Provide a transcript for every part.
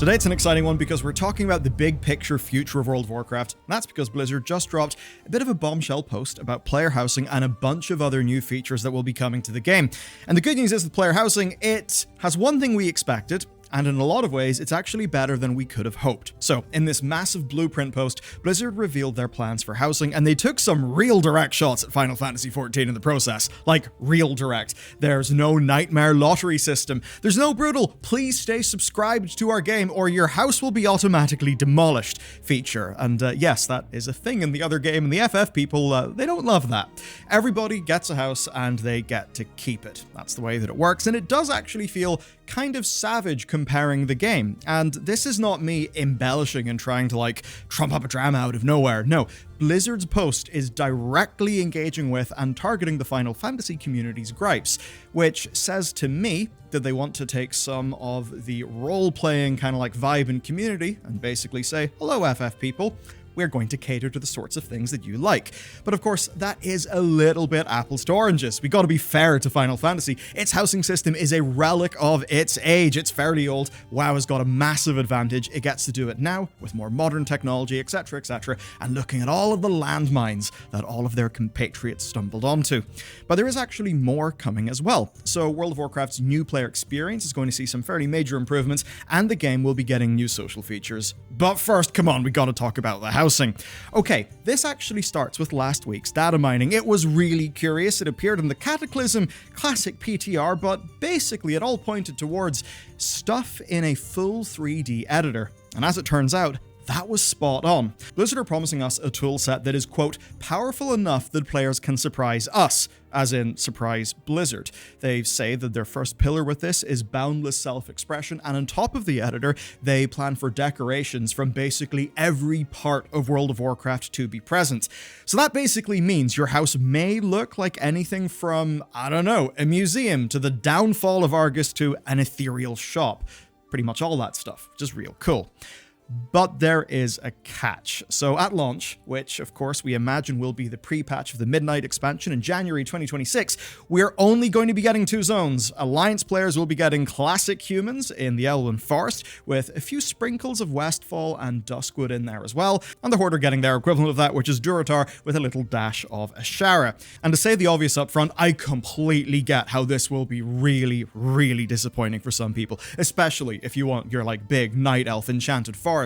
Today's an exciting one because we're talking about the big picture future of World of Warcraft, and that's because Blizzard just dropped a bit of a bombshell post about player housing and a bunch of other new features that will be coming to the game. And the good news is with player housing, it has one thing we expected, and in a lot of ways, it's actually better than we could have hoped. So, in this massive blueprint post, Blizzard revealed their plans for housing, and they took some real direct shots at Final Fantasy XIV in the process. Like, real direct. There's no nightmare lottery system. There's no brutal, please stay subscribed to our game or your house will be automatically demolished feature. And yes, that is a thing in the other game, and the FF people, they don't love that. Everybody gets a house, and they get to keep it. That's the way that it works, and it does actually feel kind of savage comparing the game. And this is not me embellishing and trying to like trump up a drama out of nowhere. No, Blizzard's post is directly engaging with and targeting the Final Fantasy community's gripes, which says to me that they want to take some of the role-playing kind of like vibe and community and basically say, hello FF people, we're going to cater to the sorts of things that you like. But of course, that is a little bit apples to oranges. We gotta be fair to Final Fantasy. Its housing system is a relic of its age. It's fairly old. WoW has got a massive advantage. It gets to do it now with more modern technology, etc., etc., and looking at all of the landmines that all of their compatriots stumbled onto. But there is actually more coming as well. So World of Warcraft's new player experience is going to see some fairly major improvements, and the game will be getting new social features. But first, come on, we gotta talk about the housing. Okay, this actually starts with last week's data mining. It was really curious. It appeared in the Cataclysm classic PTR, but basically it all pointed towards stuff in a full 3D editor. And as it turns out, that was spot on. Blizzard are promising us a toolset that is, quote, powerful enough that players can surprise us, as in surprise Blizzard. They say that their first pillar with this is boundless self-expression, and on top of the editor, they plan for decorations from basically every part of World of Warcraft to be present. So that basically means your house may look like anything from, I don't know, a museum to the downfall of Argus to an ethereal shop. Pretty much all that stuff, just real cool. But there is a catch. So at launch, which of course we imagine will be the pre-patch of the Midnight expansion in January 2026, we're only going to be getting two zones. Alliance players will be getting classic humans in the Elven Forest, with a few sprinkles of Westfall and Duskwood in there as well, and the Horde are getting their equivalent of that, which is Durotar with a little dash of Ashara. And to say the obvious up front, I completely get how this will be really, really disappointing for some people, especially if you want your like big Night Elf enchanted forest.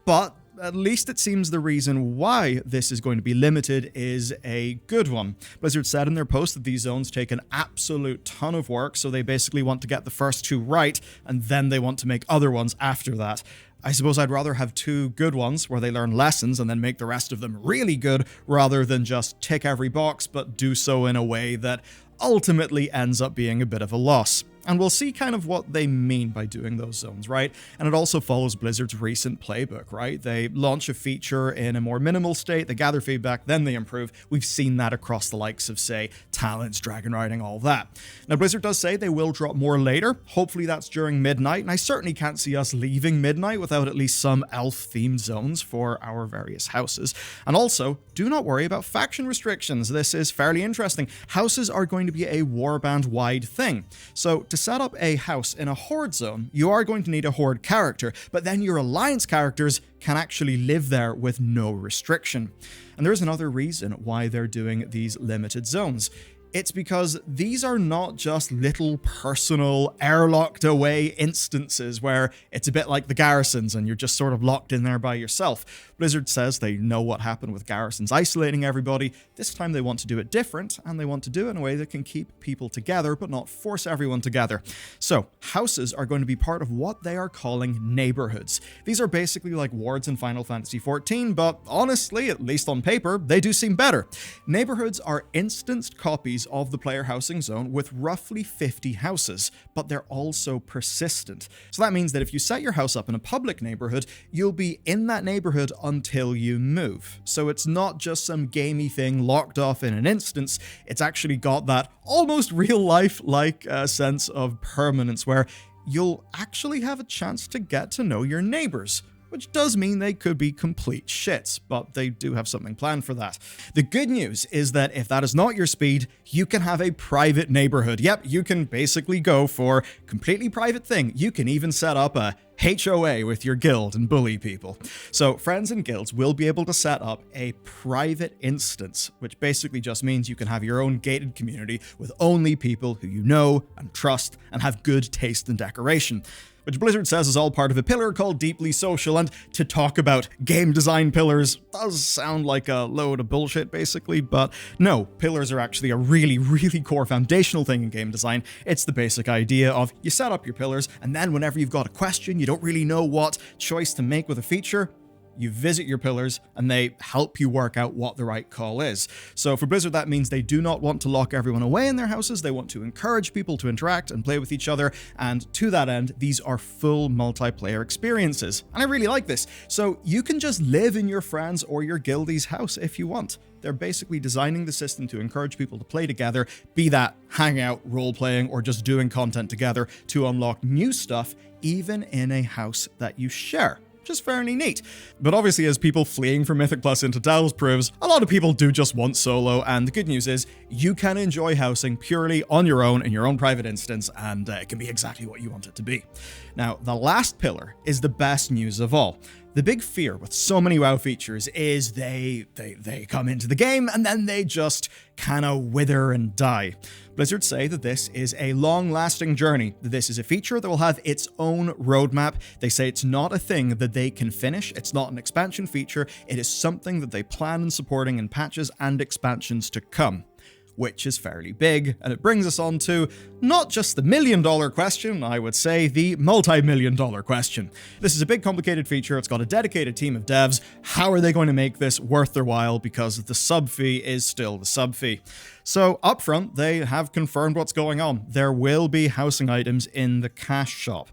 But at least it seems the reason why this is going to be limited is a good one. Blizzard said in their post that these zones take an absolute ton of work, so they basically want to get the first two right, and then they want to make other ones after that. I suppose I'd rather have two good ones where they learn lessons and then make the rest of them really good, rather than just tick every box, but do so in a way that ultimately ends up being a bit of a loss. And we'll see kind of what they mean by doing those zones, right? And it also follows Blizzard's recent playbook, right? They launch a feature in a more minimal state, they gather feedback, then they improve. We've seen that across the likes of, say, Talents, Dragon Riding, all that. Now, Blizzard does say they will drop more later. Hopefully that's during Midnight, and I certainly can't see us leaving Midnight without at least some elf-themed zones for our various houses. And also, do not worry about faction restrictions. This is fairly interesting. Houses are going to be a warband-wide thing. So, to set up a house in a Horde zone, you are going to need a Horde character, but then your Alliance characters can actually live there with no restriction. And there's another reason why they're doing these limited zones. It's because these are not just little personal, airlocked away instances where it's a bit like the garrisons and you're just sort of locked in there by yourself. Blizzard says they know what happened with garrisons isolating everybody. This time they want to do it different, and they want to do it in a way that can keep people together but not force everyone together. So, houses are going to be part of what they are calling neighborhoods. These are basically like wards in Final Fantasy XIV, but honestly, at least on paper, they do seem better. Neighborhoods are instanced copies of the player housing zone with roughly 50 houses, but they're also persistent. So that means that if you set your house up in a public neighborhood, you'll be in that neighborhood until you move. So it's not just some gamey thing locked off in an instance, it's actually got that almost real life-like sense of permanence where you'll actually have a chance to get to know your neighbors. Which does mean they could be complete shits, but they do have something planned for that. The good news is that if that is not your speed, you can have a private neighborhood. Yep, you can basically go for completely private thing. You can even set up a HOA with your guild and bully people. So friends and guilds will be able to set up a private instance, which basically just means you can have your own gated community with only people who you know and trust and have good taste in decoration, which Blizzard says is all part of a pillar called Deeply Social. And to talk about game design pillars does sound like a load of bullshit, basically, but no, pillars are actually a really, really core foundational thing in game design. It's the basic idea of you set up your pillars, and then whenever you've got a question, you don't really know what choice to make with a feature, you visit your pillars and they help you work out what the right call is. So for Blizzard, that means they do not want to lock everyone away in their houses. They want to encourage people to interact and play with each other. And to that end, these are full multiplayer experiences. And I really like this. So you can just live in your friends or your guildie's house if you want. They're basically designing the system to encourage people to play together, be that hangout, role-playing, or just doing content together to unlock new stuff, even in a house that you share. Just fairly neat. But obviously, as people fleeing from Mythic Plus into Delves proves, a lot of people do just want solo, and the good news is you can enjoy housing purely on your own in your own private instance, and it can be exactly what you want it to be. Now, the last pillar is the best news of all. The big fear with so many WoW features is they come into the game and then they just kind of wither and die. Blizzard say that this is a long-lasting journey, that this is a feature that will have its own roadmap. They say it's not a thing that they can finish, it's not an expansion feature, it is something that they plan on supporting in patches and expansions to come, which is fairly big, and it brings us on to not just the million-dollar question, I would say the multi-million-dollar question. This is a big, complicated feature. It's got a dedicated team of devs. How are they going to make this worth their while? Because the sub fee is still the sub fee. So up front, they have confirmed what's going on. There will be housing items in the cash shop.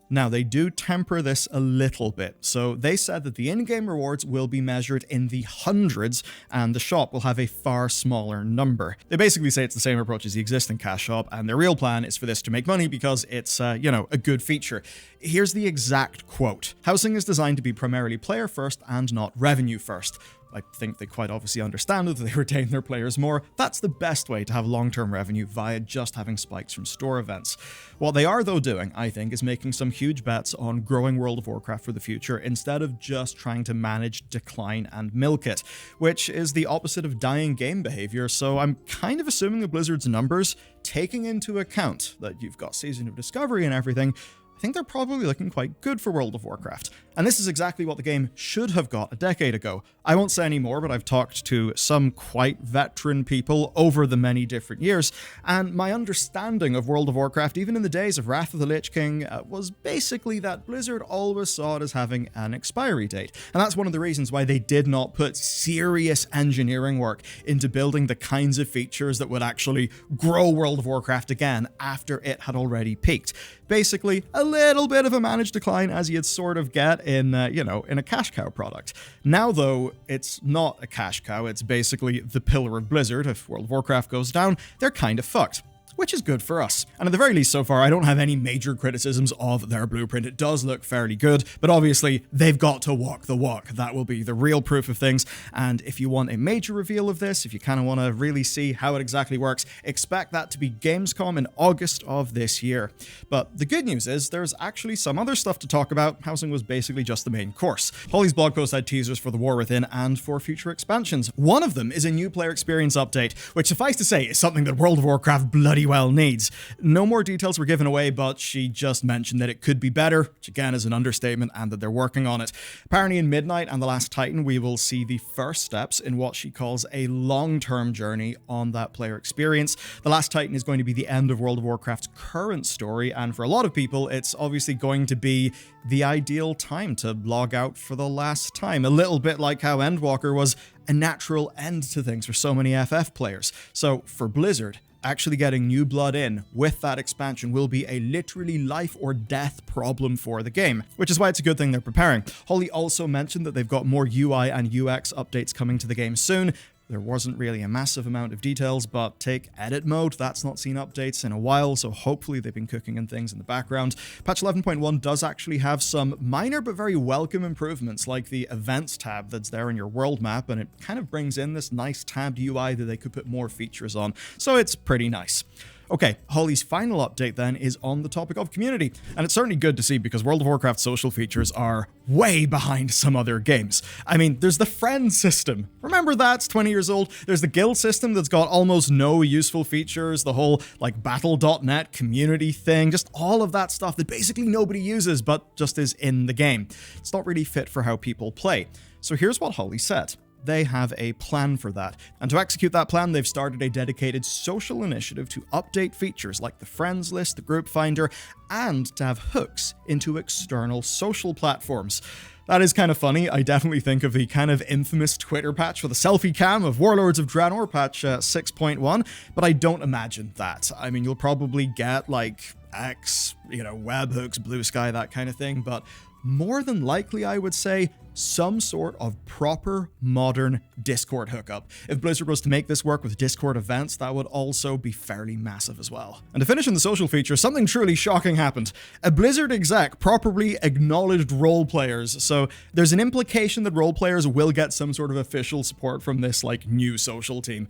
Now, they do temper this a little bit. So they said that the in-game rewards will be measured in the hundreds, and the shop will have a far smaller number. They basically say it's the same approach as the existing cash shop, and their real plan is for this to make money because it's, a good feature. Here's the exact quote. "Housing is designed to be primarily player first and not revenue first." I think they quite obviously understand that they retain their players more. That's the best way to have long-term revenue via just having spikes from store events. What they are, though, doing, I think, is making some huge bets on growing World of Warcraft for the future instead of just trying to manage decline and milk it, which is the opposite of dying game behavior. So I'm kind of assuming that Blizzard's numbers, taking into account that you've got Season of Discovery and everything, I think they're probably looking quite good for World of Warcraft. And this is exactly what the game should have got a decade ago. I won't say any more, but I've talked to some quite veteran people over the many different years, and my understanding of World of Warcraft, even in the days of Wrath of the Lich King, was basically that Blizzard always saw it as having an expiry date. And that's one of the reasons why they did not put serious engineering work into building the kinds of features that would actually grow World of Warcraft again after it had already peaked. Basically, a little bit of a managed decline as you'd sort of get in a cash cow product. Now, though, it's not a cash cow, it's basically the pillar of Blizzard. If World of Warcraft goes down, they're kind of fucked. Which is good for us. And at the very least so far, I don't have any major criticisms of their blueprint. It does look fairly good, but obviously they've got to walk the walk. That will be the real proof of things. And if you want a major reveal of this, if you kind of want to really see how it exactly works, expect that to be Gamescom in August of this year. But the good news is there's actually some other stuff to talk about. Housing was basically just the main course. Holly's blog post had teasers for the War Within and for future expansions. One of them is a new player experience update, which suffice to say is something that World of Warcraft bloody well needs. No more details were given away, but she just mentioned that it could be better, which again is an understatement, and that they're working on it. Apparently in Midnight and The Last Titan, we will see the first steps in what she calls a long-term journey on that player experience. The Last Titan is going to be the end of World of Warcraft's current story, and for a lot of people, it's obviously going to be the ideal time to log out for the last time. A little bit like how Endwalker was a natural end to things for so many FF players. So for Blizzard, actually getting new blood in with that expansion will be a literally life or death problem for the game, which is why it's a good thing they're preparing. Holly also mentioned that they've got more UI and UX updates coming to the game soon. There wasn't really a massive amount of details, but take edit mode, that's not seen updates in a while, so hopefully they've been cooking in things in the background. Patch 11.1 does actually have some minor but very welcome improvements, like the events tab that's there in your world map, and it kind of brings in this nice tabbed UI that they could put more features on, so it's pretty nice. Okay, Holly's final update then is on the topic of community, and it's certainly good to see because World of Warcraft social features are way behind some other games. I mean, there's the friend system. Remember that's 20 years old? There's the guild system that's got almost no useful features, the whole like battle.net community thing, just all of that stuff that basically nobody uses but just is in the game. It's not really fit for how people play. So here's what Holly said. They have a plan for that. And to execute that plan, they've started a dedicated social initiative to update features like the friends list, the group finder, and to have hooks into external social platforms. That is kind of funny. I definitely think of the kind of infamous Twitter patch with a selfie cam of Warlords of Draenor patch 6.1, but I don't imagine that. I mean, you'll probably get like X, webhooks, Blue Sky, that kind of thing, but more than likely, I would say, some sort of proper modern Discord hookup. If Blizzard was to make this work with Discord events, that would also be fairly massive as well. And to finish in the social feature, something truly shocking happened. A Blizzard exec properly acknowledged role players, so there's an implication that role players will get some sort of official support from this new social team.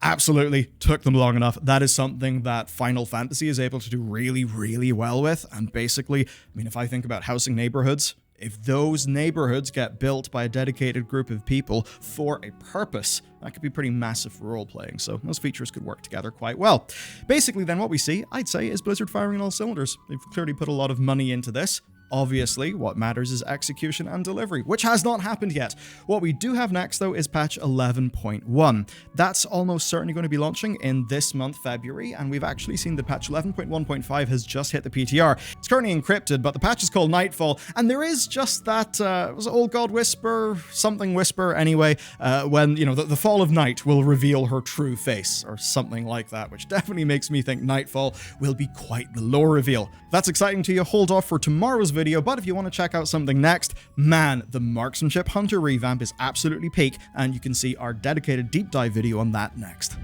Absolutely took them long enough. That is something that Final Fantasy is able to do really, really well with. And basically, if I think about housing neighborhoods, if those neighborhoods get built by a dedicated group of people for a purpose, that could be pretty massive for role-playing, so those features could work together quite well. Basically, then what we see, I'd say, is Blizzard firing on all cylinders. They've clearly put a lot of money into this. Obviously, what matters is execution and delivery, which has not happened yet. What we do have next, though, is patch 11.1. That's almost certainly going to be launching in this month, February, and we've actually seen that patch 11.1.5 has just hit the PTR. It's currently encrypted, but the patch is called Nightfall, and there is just that, was it Old God Whisper? Something Whisper, anyway, when, the fall of night will reveal her true face, or something like that, which definitely makes me think Nightfall will be quite the lore reveal. If that's exciting to you, hold off for tomorrow's video, but if you want to check out something next, man, the Marksmanship Hunter revamp is absolutely peak, and you can see our dedicated deep dive video on that next.